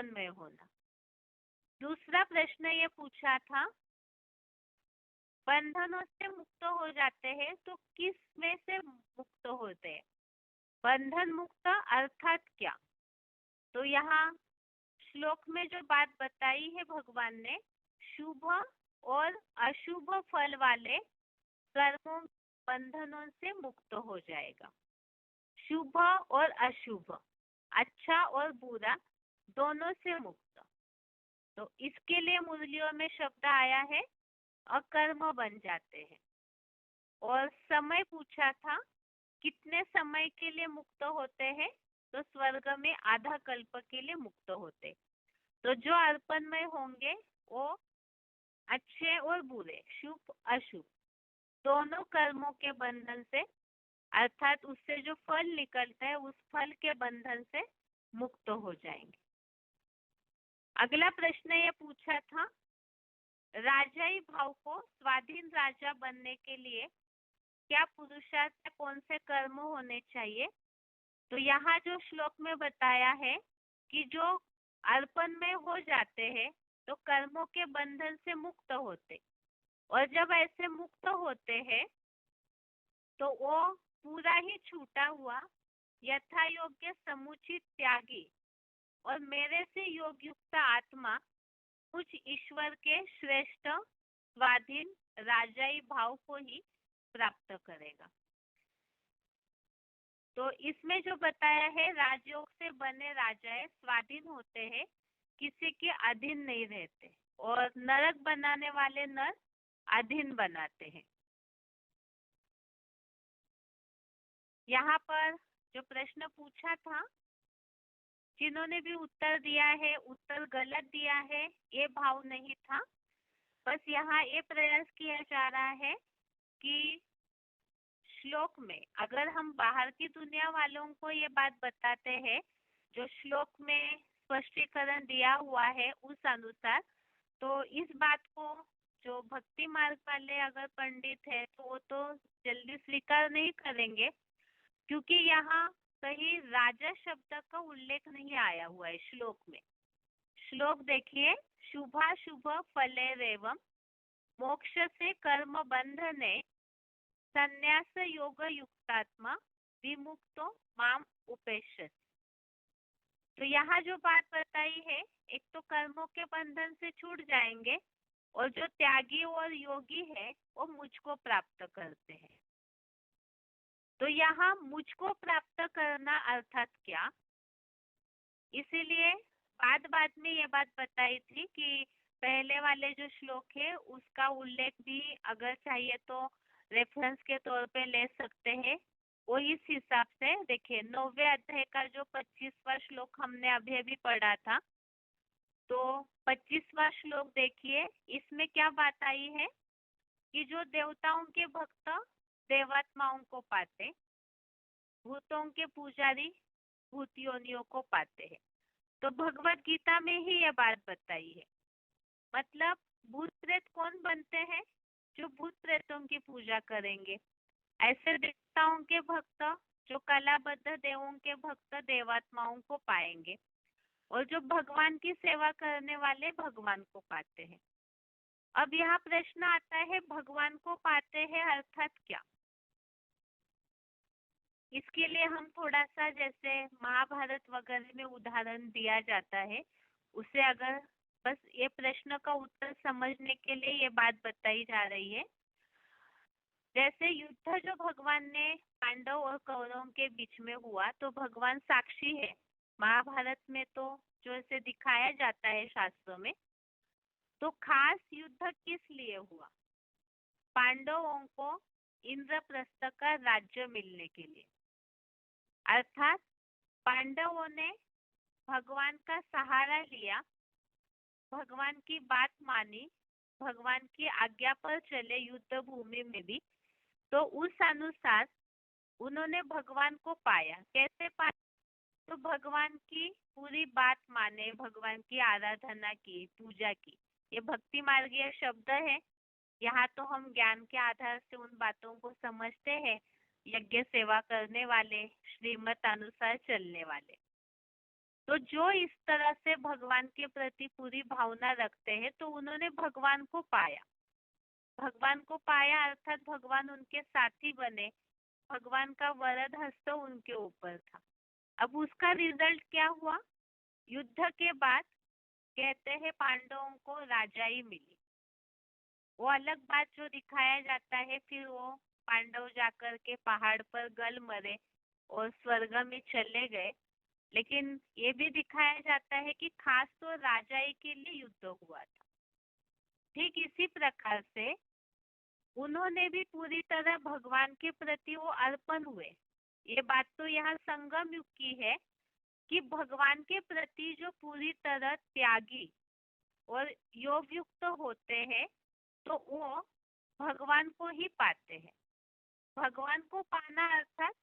अर्पण में होना। दूसरा प्रश्न ये पूछा था, बंधनों से मुक्त हो जाते हैं तो किस में से मुक्त होते हैं? बंधन मुक्त अर्थात क्या? तो यहाँ श्लोक में जो बात बताई है भगवान ने, शुभ और अशुभ फल वाले कर्मों बंधनों से मुक्त हो जाएगा। शुभ और अशुभ, अच्छा और बुरा, दोनों से मुक्त। तो इसके लिए मुरलियों में शब्द आया है अकर्म बन जाते हैं। और समय पूछा था, कितने समय के लिए मुक्त होते हैं? तो स्वर्ग में आधा कल्प के लिए मुक्त होते। तो जो अर्पण में होंगे वो अच्छे और बुरे, शुभ अशुभ, दोनों कर्मों के बंधन से, अर्थात उससे जो फल निकलता है उस फल के बंधन से मुक्त हो जाएंगे। अगला प्रश्न ये पूछा था, राजाई भाव को स्वाधीन राजा बनने के लिए क्या पुरुषार्थ, कौन से कर्म होने चाहिए? तो यहाँ जो श्लोक में बताया है कि जो अर्पण में हो जाते हैं तो कर्मों के बंधन से मुक्त होते, और जब ऐसे मुक्त होते हैं तो वो पूरा ही छूटा हुआ यथा योग्य समुचित त्यागी और मेरे से योग युक्त आत्मा कुछ ईश्वर के श्रेष्ठ स्वाधीन राजाई भाव को ही प्राप्त करेगा। तो इसमें जो बताया है, राजयोग से बने राजाएं स्वाधीन होते हैं, किसी के अधीन नहीं रहते, और नरक बनाने वाले नर अधीन बनाते हैं। यहाँ पर जो प्रश्न पूछा था, जिन्होंने भी उत्तर दिया है उत्तर गलत दिया है, ये भाव नहीं था। बस यहाँ ये प्रयास किया जा रहा है कि श्लोक में अगर हम बाहर की दुनिया वालों को ये बात बताते हैं, जो श्लोक में स्पष्टीकरण दिया हुआ है उस अनुसार, तो इस बात को जो भक्ति मार्ग वाले अगर पंडित है तो वो तो जल्दी स्वीकार नहीं करेंगे, क्योंकि यहाँ कहीं राजा शब्द का उल्लेख नहीं आया हुआ है श्लोक में। श्लोक देखिए, शुभाशुभ फलेरेवं मोक्ष से कर्म बंधने संन्यास योग युक्तात्मा विमुक्तो माम उपेक्षति। तो यहाँ जो बात बताई है, एक तो कर्मों के बंधन से छूट जाएंगे, और जो त्यागी और योगी है वो मुझको प्राप्त करते हैं। तो यहाँ मुझको प्राप्त करना अर्थात क्या? इसीलिए बाद में ये बात बताई थी कि पहले वाले जो श्लोक है उसका उल्लेख भी अगर चाहिए तो रेफरेंस के तौर पे ले सकते हैं। वो इस हिसाब से देखिए, 9वें अध्याय का जो 25वां श्लोक हमने अभी पढ़ा था, तो 25वां श्लोक देखिए, इसमें क्या बात आई है कि जो देवताओं के भक्त देवात्माओं को पाते, भूतों के पुजारी भूत योनियों को पाते हैं। तो भगवत गीता में ही ये बात बताई है। मतलब भूत प्रेत कौन बनते हैं? जो भूत प्रेतों की पूजा करेंगे। ऐसे देवताओं के भक्त, जो कलाबद्ध देवों के भक्त देवात्माओं को पाएंगे, और जो भगवान की सेवा करने वाले भगवान को पाते हैं। अब यहाँ प्रश्न आता है, भगवान को पाते हैं अर्थात क्या? इसके लिए हम थोड़ा सा, जैसे महाभारत वगैरह में उदाहरण दिया जाता है, उसे अगर बस ये प्रश्न का उत्तर समझने के लिए ये बात बताई जा रही है। जैसे युद्ध जो भगवान ने पांडव और कौरवों के बीच में हुआ, तो भगवान साक्षी है। महाभारत में तो जो ऐसे दिखाया जाता है शास्त्रों में, तो खास युद्ध किस लिए हुआ? पांडवों को इंद्रप्रस्थ का राज्य मिलने के लिए। अर्थात पांडवों ने भगवान का सहारा लिया, भगवान की बात मानी, भगवान की आज्ञा पर चले युद्ध भूमि में भी, तो उस अनुसार उन्होंने भगवान को पाया। कैसे पाया? तो भगवान की पूरी बात माने, भगवान की आराधना की, पूजा की। ये भक्ति मार्गीय शब्द है। यहाँ तो हम ज्ञान के आधार से उन बातों को समझते हैं, यज्ञ सेवा करने वाले, श्रीमत अनुसार चलने वाले। तो जो इस तरह से भगवान के प्रति पूरी भावना रखते हैं तो उन्होंने भगवान को पाया। भगवान को पाया अर्थात भगवान उनके साथी बने, भगवान का वरद हस्त उनके ऊपर था। अब उसका रिजल्ट क्या हुआ? युद्ध के बाद कहते हैं पांडवों को राजाई मिली। वो अलग बात जो दिखाया जाता है, फिर वो पांडव जाकर के पहाड़ पर गल मरे और स्वर्ग में चले गए। लेकिन ये भी दिखाया जाता है कि खास तो राजाई के लिए युद्ध हुआ था। ठीक इसी प्रकार से उन्होंने भी पूरी तरह भगवान के प्रति वो अर्पण हुए। ये बात तो यहाँ संगम युग की है कि भगवान के प्रति जो पूरी तरह त्यागी और योग युक्त होते हैं तो वो भगवान को ही पाते हैं। भगवान को पाना अर्थात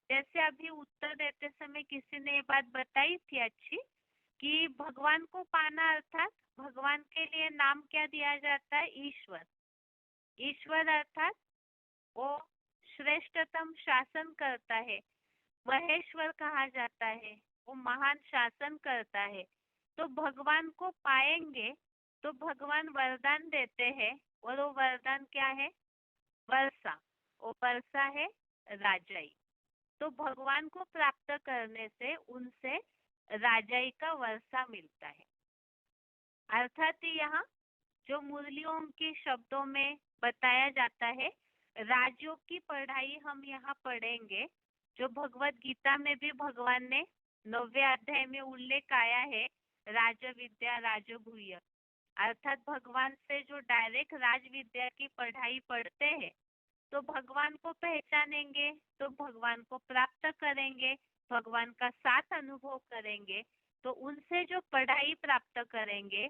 जैसे अभी उत्तर देते समय किसी ने ये बात बताई थी अच्छी कि भगवान को पाना अर्थात भगवान के लिए नाम क्या दिया जाता है? ईश्वर। ईश्वर अर्थात वो श्रेष्ठतम शासन करता है, महेश्वर कहा जाता है, वो महान शासन करता है। तो भगवान को पाएंगे तो भगवान वरदान देते हैं और वो वरदान क्या है? वर्षा। वो वर्षा है राजाई। तो भगवान को प्राप्त करने से उनसे राजाई का वर्षा मिलता है। अर्थात यहाँ जो मुरलियों के शब्दों में बताया जाता है, राजयोग की पढ़ाई हम यहाँ पढ़ेंगे। जो भगवत गीता में भी भगवान ने 9वें अध्याय में उल्लेख आया है, राज विद्या राजगुह्य, अर्थात भगवान से जो डायरेक्ट राज विद्या की पढ़ाई पढ़ते हैं तो भगवान को पहचानेंगे, तो भगवान को प्राप्त करेंगे, भगवान का साथ अनुभव करेंगे। तो उनसे जो पढ़ाई प्राप्त करेंगे,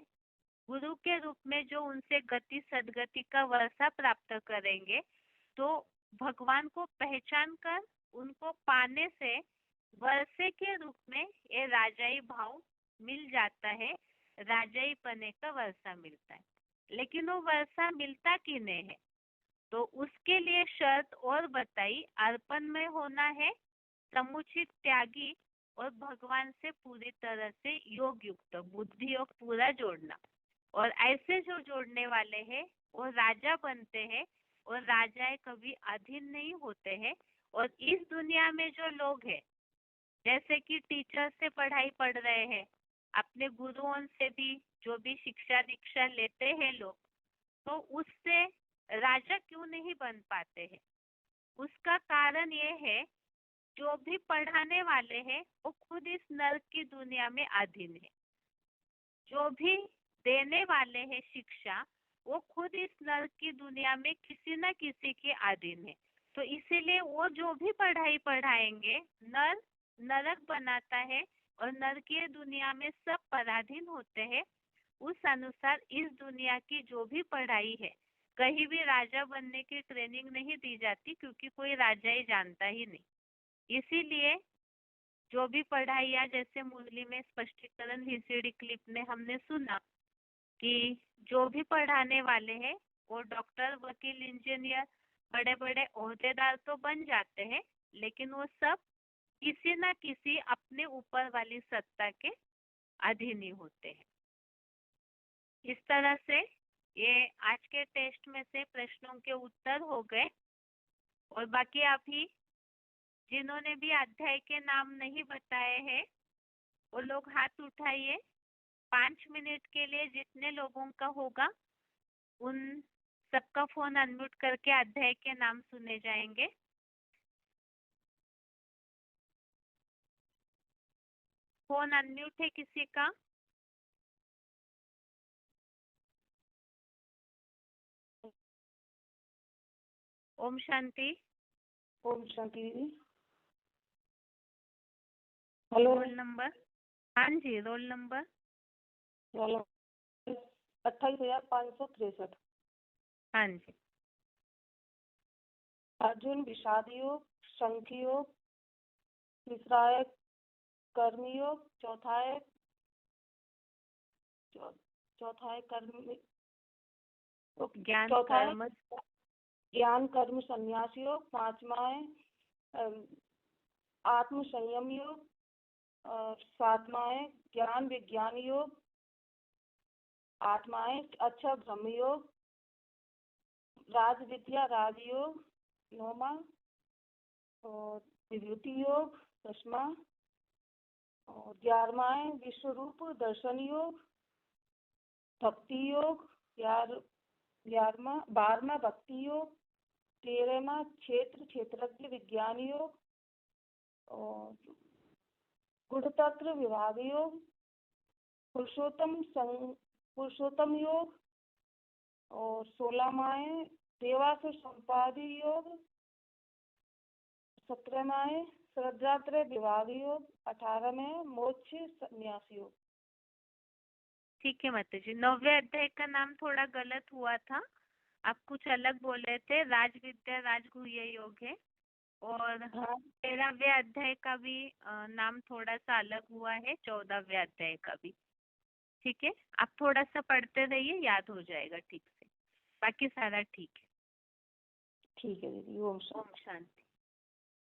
गुरु के रूप में जो उनसे गति सदगति का वर्षा प्राप्त करेंगे, तो भगवान को पहचान कर उनको पाने से वर्षे के रूप में ये राजाई भाव मिल जाता है, राजाई पने का वर्षा मिलता है। लेकिन वो वर्षा मिलता कि नहीं है, तो उसके लिए शर्त और बताई, अर्पण में होना है, समुचित त्यागी और भगवान से पूरी तरह से योग युक्त बुद्धि योग पूरा जोड़ना। और ऐसे जो जोड़ने वाले हैं वो राजा बनते हैं और राजाएं कभी अधीन नहीं होते हैं। और इस दुनिया में जो लोग हैं, जैसे कि टीचर से पढ़ाई पढ़ रहे हैं, अपने गुरुओं से भी जो भी शिक्षा दीक्षा लेते हैं लोग, तो उससे राजा क्यों नहीं बन पाते हैं? उसका कारण ये है, जो भी पढ़ाने वाले हैं वो खुद इस नर्क की दुनिया में अधीन है। जो भी देने वाले हैं शिक्षा, वो खुद इस नर्क की दुनिया में किसी न किसी के अधीन है। तो इसीलिए वो जो भी पढ़ाई पढ़ाएंगे, नरक बनाता है और नरकीय दुनिया में सब पराधीन होते हैं। उस अनुसार इस दुनिया की जो भी पढ़ाई है, कहीं भी राजा बनने की ट्रेनिंग नहीं दी जाती, क्योंकि कोई राजा ही जानता ही नहीं। इसीलिए जो भी पढ़ाई, जैसे मुरली में स्पष्टीकरण VCD क्लिप में हमने सुना कि जो भी पढ़ाने वाले हैं वो डॉक्टर, वकील, इंजीनियर, बड़े बड़े ओहदेदार तो बन जाते हैं, लेकिन वो सब किसी न किसी अपने ऊपर वाली सत्ता के अधीन ही होते हैं। इस तरह से ये आज के टेस्ट में से प्रश्नों के उत्तर हो गए। और बाकी अभी जिन्होंने भी अध्याय के नाम नहीं बताए हैं वो लोग हाथ उठाइए। 5 मिनट के लिए जितने लोगों का होगा उन सबका फोन अनम्यूट करके अध्याय के नाम सुने जाएंगे। फोन अनम्यूट है किसी का? ओम शांति। ओम शांति दीदी। हेलो। Roll number? हाँ जी, रोल नंबर 28,563। हाँ जी। अर्जुन विषाद योग, शंख योग, तीसरा है कर्म योग, चौथा है कर्म, ज्ञान चौथा है कर्म, ज्ञान कर्म संन्यास योग, पांचवा है आत्म संयम योग, 7वां है ज्ञान विज्ञान योग। 8वां है अच्छा ब्रह्म योग। राज विद्या राजयोग 9वां। और विभूति योग 10वां। और 11वां है विश्व रूप दर्शन योग। भक्ति योग 12वां भक्ति योग। 13वां क्षेत्र क्षेत्रज्ञ विज्ञान योग। और गुणतंत्र विभाग योग। पुरुषोत्तम योग। और 16वां है देवासुर संपादी योग। 17वां है श्रद्धात्रय विभाग योग। 18वां है मोक्ष संन्यास योग। ठीक है माता जी। 9वें अध्याय का नाम थोड़ा गलत हुआ था, आप कुछ अलग बोल रहे थे। राज विद्या राजगुह्य योग है। और हाँ 13वें अध्याय का भी नाम थोड़ा सा अलग हुआ है, 14वें अध्याय का भी। ठीक है, आप थोड़ा सा पढ़ते रहिए, याद हो जाएगा ठीक से। बाकी सारा ठीक है। ठीक है दीदी। ओम शांति। ओम शांति।